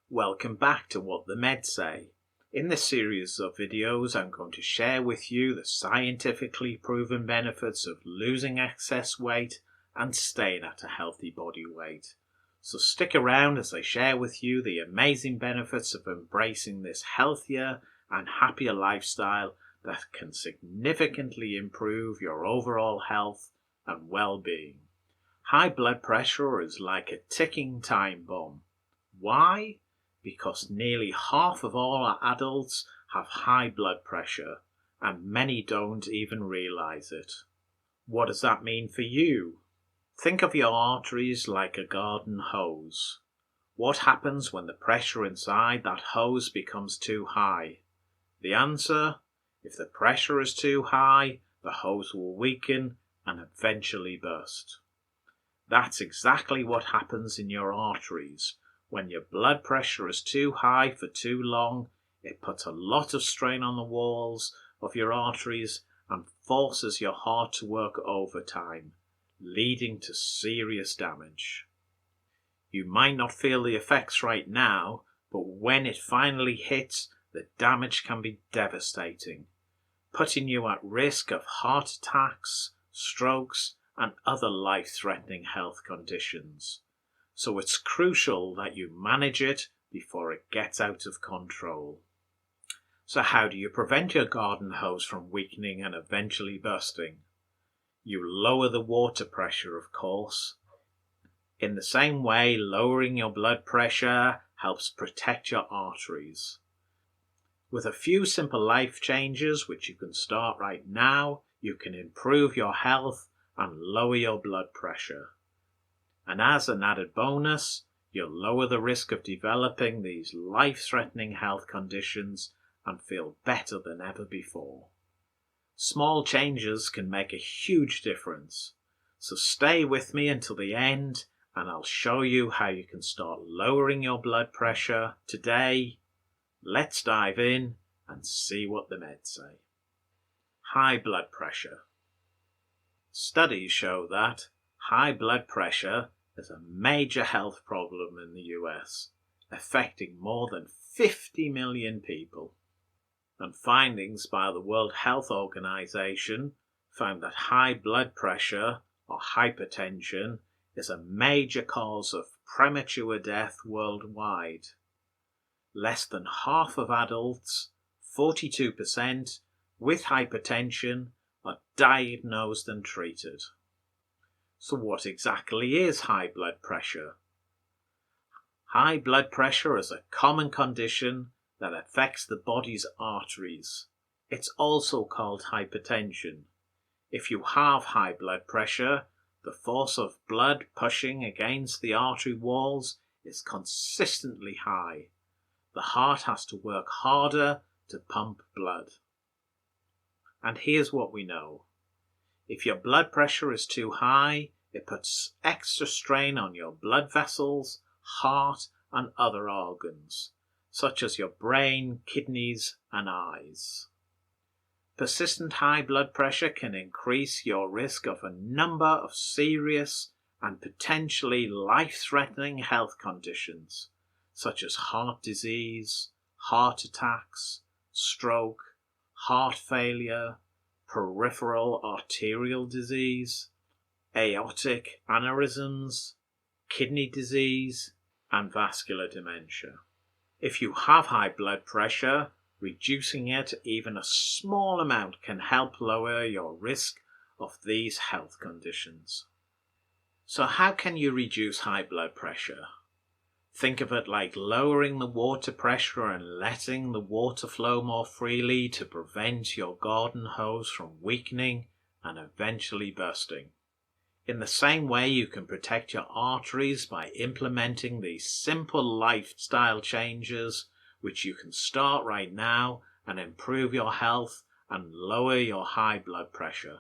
Welcome back to What the Meds Say. In this series of videos, I'm going to share with you the scientifically proven benefits of losing excess weight and staying at a healthy body weight. So stick around as I share with you the amazing benefits of embracing this healthier and happier lifestyle that can significantly improve your overall health and well-being. High blood pressure is like a ticking time bomb. Why? Because nearly half of all our adults have high blood pressure, and many don't even realize it. What does that mean for you? Think of your arteries like a garden hose. What happens when the pressure inside that hose becomes too high? The answer? If the pressure is too high, the hose will weaken and eventually burst. That's exactly what happens in your arteries. When your blood pressure is too high for too long, it puts a lot of strain on the walls of your arteries and forces your heart to work overtime, leading to serious damage. You might not feel the effects right now, but when it finally hits, the damage can be devastating, putting you at risk of heart attacks, strokes, and other life-threatening health conditions. So it's crucial that you manage it before it gets out of control. So how do you prevent your garden hose from weakening and eventually bursting? You lower the water pressure, of course. In the same way, lowering your blood pressure helps protect your arteries. With a few simple life changes, which you can start right now, you can improve your health and lower your blood pressure. And as an added bonus, you'll lower the risk of developing these life-threatening health conditions and feel better than ever before. Small changes can make a huge difference. So stay with me until the end and I'll show you how you can start lowering your blood pressure today. Let's dive in and see what the meds say. High blood pressure. Studies show that high blood pressure is a major health problem in the US, affecting more than 50 million people. And findings by the World Health Organization found that high blood pressure or hypertension is a major cause of premature death worldwide. Less than half of adults, 42%, with hypertension are diagnosed and treated. So what exactly is high blood pressure? High blood pressure is a common condition that affects the body's arteries. It's also called hypertension. If you have high blood pressure, the force of blood pushing against the artery walls is consistently high. The heart has to work harder to pump blood. And here's what we know. If your blood pressure is too high, it puts extra strain on your blood vessels, heart, and other organs, such as your brain, kidneys, and eyes. Persistent high blood pressure can increase your risk of a number of serious and potentially life-threatening health conditions, such as heart disease, heart attacks, stroke, heart failure, peripheral arterial disease, aortic aneurysms, kidney disease, and vascular dementia. If you have high blood pressure, reducing it even a small amount can help lower your risk of these health conditions. So how can you reduce high blood pressure? Think of it like lowering the water pressure and letting the water flow more freely to prevent your garden hose from weakening and eventually bursting. In the same way, you can protect your arteries by implementing these simple lifestyle changes, which you can start right now and improve your health and lower your high blood pressure.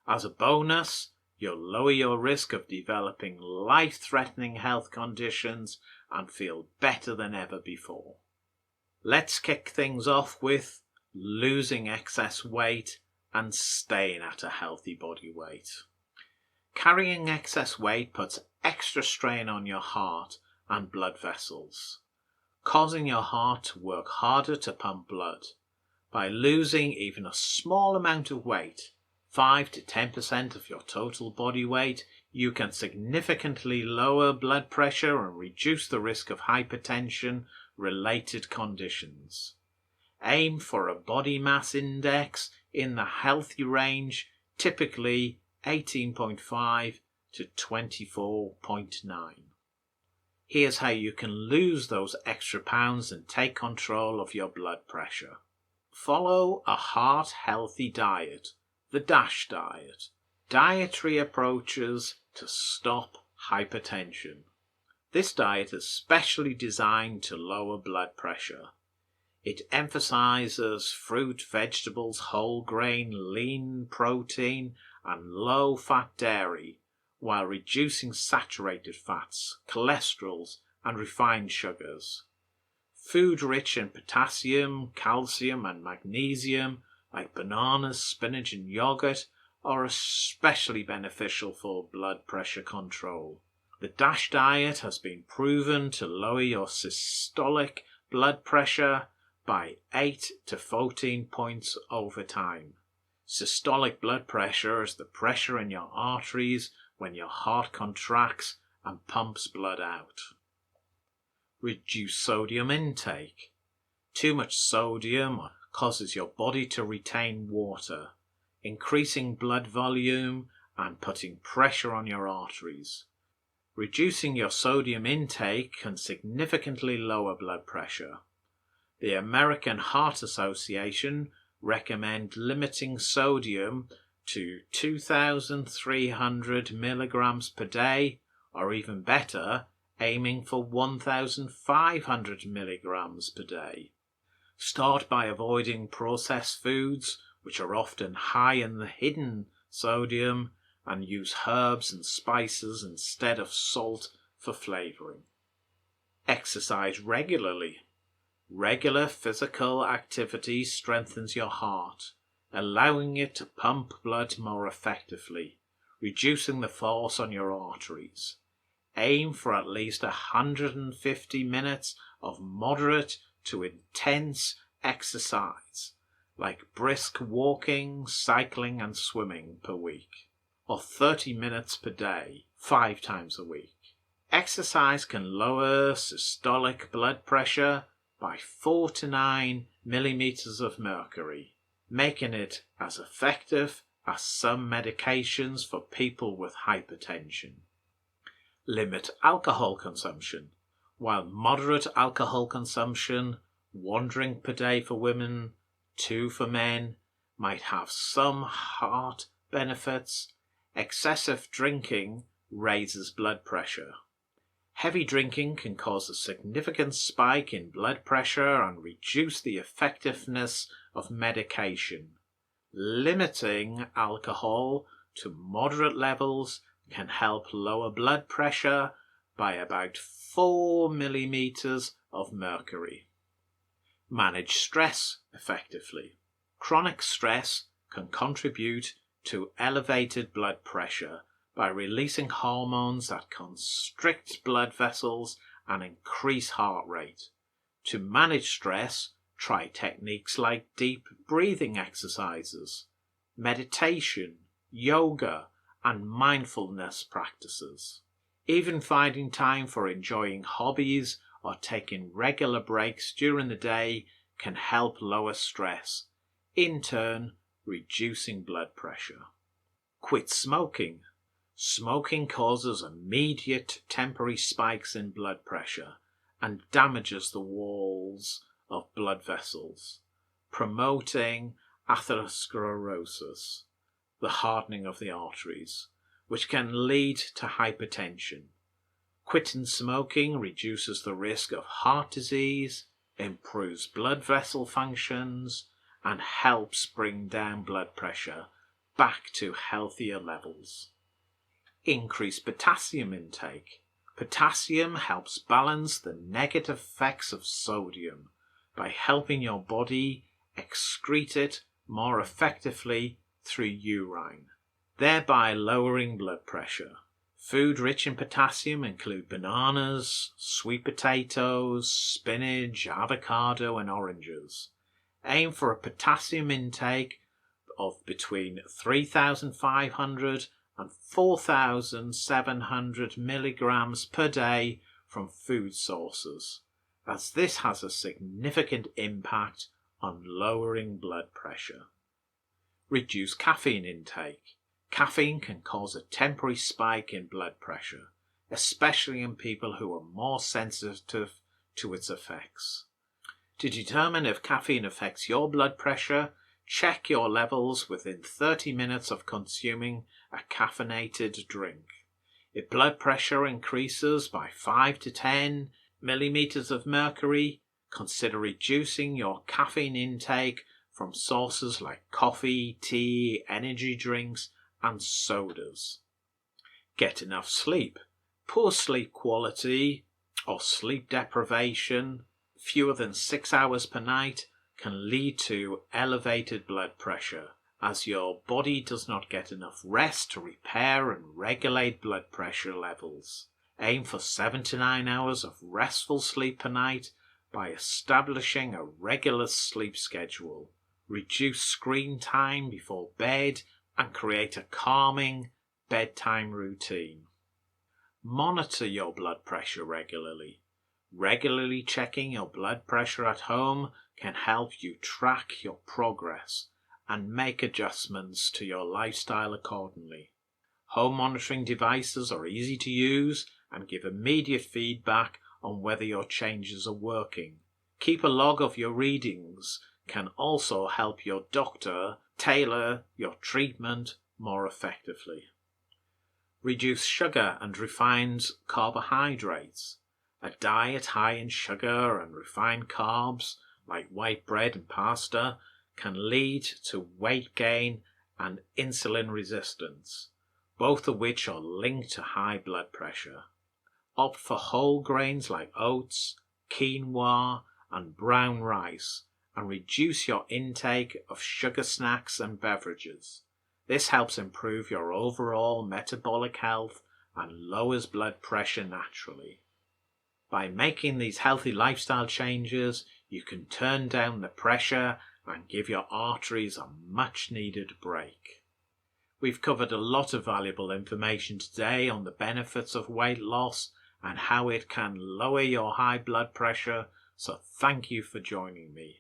As a bonus, you'll lower your risk of developing life-threatening health conditions and feel better than ever before. Let's kick things off with losing excess weight and staying at a healthy body weight. Carrying excess weight puts extra strain on your heart and blood vessels. causing your heart to work harder to pump blood. By losing even a small amount of weight, 5 to 10% of your total body weight, you can significantly lower blood pressure and reduce the risk of hypertension-related conditions. Aim for a body mass index in the healthy range, typically 18.5 to 24.9. Here's how you can lose those extra pounds and take control of your blood pressure. Follow a heart-healthy diet, the DASH diet. Dietary approaches to stop hypertension. This diet is specially designed to lower blood pressure. It emphasizes fruit, vegetables, whole grain, lean protein, and low-fat dairy, while reducing saturated fats, cholesterols, and refined sugars. Food rich in potassium, calcium, and magnesium, like bananas, spinach, and yogurt, are especially beneficial for blood pressure control. The DASH diet has been proven to lower your systolic blood pressure by 8 to 14 points over time. Systolic blood pressure is the pressure in your arteries when your heart contracts and pumps blood out. Reduce sodium intake. Too much sodium causes your body to retain water, increasing blood volume and putting pressure on your arteries. Reducing your sodium intake can significantly lower blood pressure. The American Heart Association recommend limiting sodium to 2,300 milligrams per day, or even better, aiming for 1,500 milligrams per day. Start by avoiding processed foods, which are often high in the hidden sodium, and use herbs and spices instead of salt for flavoring. Exercise regularly. Regular physical activity strengthens your heart, allowing it to pump blood more effectively, reducing the force on your arteries. Aim for at least 150 minutes of moderate to intense exercise, like brisk walking, cycling, and swimming per week, or 30 minutes per day, 5 times a week. Exercise can lower systolic blood pressure by 4 to 9 millimeters of mercury, making it as effective as some medications for people with hypertension. Limit alcohol consumption. While moderate alcohol consumption, 1 drink per day for women, 2 for men, might have some heart benefits, excessive drinking raises blood pressure. Heavy drinking can cause a significant spike in blood pressure and reduce the effectiveness of medication. Limiting alcohol to moderate levels can help lower blood pressure by about 4 millimeters of mercury. Manage stress effectively. Chronic stress can contribute to elevated blood pressure by releasing hormones that constrict blood vessels and increase heart rate. To manage stress, try techniques like deep breathing exercises, meditation, yoga, and mindfulness practices. Even finding time for enjoying hobbies or taking regular breaks during the day can help lower stress, in turn reducing blood pressure. Quit smoking. Smoking causes immediate temporary spikes in blood pressure and damages the walls of blood vessels, promoting atherosclerosis, the hardening of the arteries, which can lead to hypertension. Quitting smoking reduces the risk of heart disease, improves blood vessel functions, and helps bring down blood pressure back to healthier levels. Increase potassium intake. Potassium helps balance the negative effects of sodium by helping your body excrete it more effectively through urine, thereby lowering blood pressure. Food rich in potassium include bananas, sweet potatoes, spinach, avocado and oranges. Aim for a potassium intake of between 3,500 and 4,700 milligrams per day from food sources, as this has a significant impact on lowering blood pressure. Reduce caffeine intake. Caffeine can cause a temporary spike in blood pressure, especially in people who are more sensitive to its effects. To determine if caffeine affects your blood pressure, check your levels within 30 minutes of consuming a caffeinated drink. If blood pressure increases by 5 to 10 millimeters of mercury, consider reducing your caffeine intake from sources like coffee, tea, energy drinks, and sodas. Get enough sleep. Poor sleep quality or sleep deprivation, fewer than 6 hours per night, can lead to elevated blood pressure, as your body does not get enough rest to repair and regulate blood pressure levels. Aim for 7 to 9 hours of restful sleep per night by establishing a regular sleep schedule. Reduce screen time before bed and create a calming bedtime routine. Monitor your blood pressure regularly. Regularly checking your blood pressure at home can help you track your progress and make adjustments to your lifestyle accordingly. Home monitoring devices are easy to use and give immediate feedback on whether your changes are working. Keep a log of your readings can also help your doctor tailor your treatment more effectively. Reduce sugar and refined carbohydrates. A diet high in sugar and refined carbs, like white bread and pasta, can lead to weight gain and insulin resistance, both of which are linked to high blood pressure. Opt for whole grains like oats, quinoa, and brown rice, and reduce your intake of sugar snacks and beverages. This helps improve your overall metabolic health and lowers blood pressure naturally. By making these healthy lifestyle changes, you can turn down the pressure and give your arteries a much needed break. We've covered a lot of valuable information today on the benefits of weight loss and how it can lower your high blood pressure, so thank you for joining me.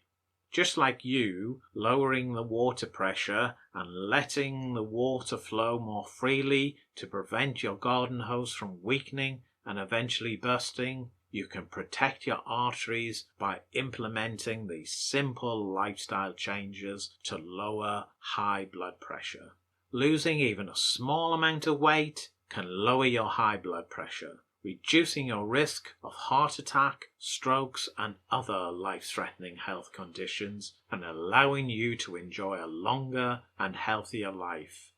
Just like you, lowering the water pressure and letting the water flow more freely to prevent your garden hose from weakening and eventually bursting, you can protect your arteries by implementing these simple lifestyle changes to lower high blood pressure. Losing even a small amount of weight can lower your high blood pressure, reducing your risk of heart attack, strokes, and other life-threatening health conditions, and allowing you to enjoy a longer and healthier life.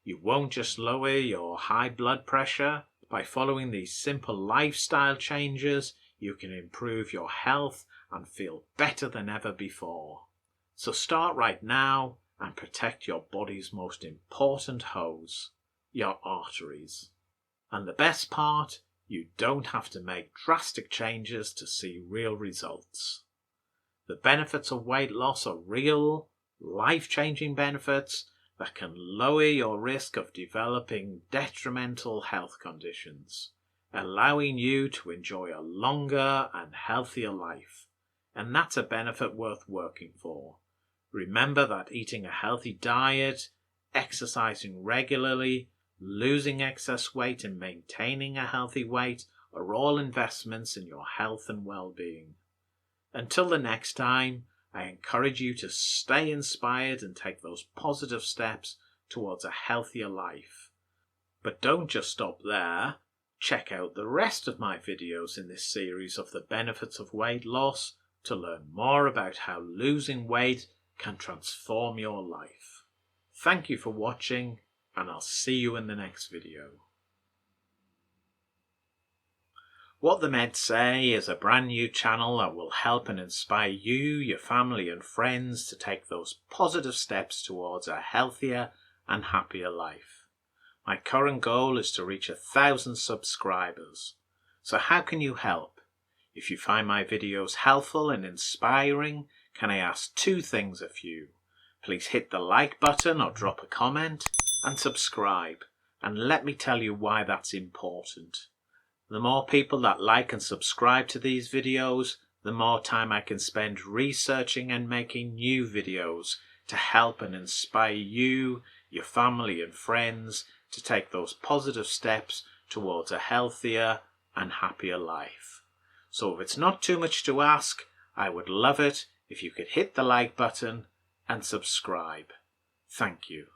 You won't just lower your high blood pressure. By following these simple lifestyle changes, you can improve your health and feel better than ever before. So start right now and protect your body's most important hose, your arteries. And the best part, you don't have to make drastic changes to see real results. The benefits of weight loss are real, life-changing benefits that can lower your risk of developing detrimental health conditions, allowing you to enjoy a longer and healthier life. And that's a benefit worth working for. Remember that eating a healthy diet, exercising regularly, losing excess weight and maintaining a healthy weight are all investments in your health and well-being. Until the next time, I encourage you to stay inspired and take those positive steps towards a healthier life. But don't just stop there. Check out the rest of my videos in this series of the benefits of weight loss to learn more about how losing weight can transform your life. Thank you for watching, and I'll see you in the next video. What the Meds Say is a brand new channel that will help and inspire you, your family and friends to take those positive steps towards a healthier and happier life. My current goal is to reach 1,000 subscribers. So how can you help? If you find my videos helpful and inspiring, can I ask 2 things of you? Please hit the like button or drop a comment and subscribe. And let me tell you why that's important. The more people that like and subscribe to these videos, the more time I can spend researching and making new videos to help and inspire you, your family and friends to take those positive steps towards a healthier and happier life. So if it's not too much to ask, I would love it if you could hit the like button and subscribe. Thank you.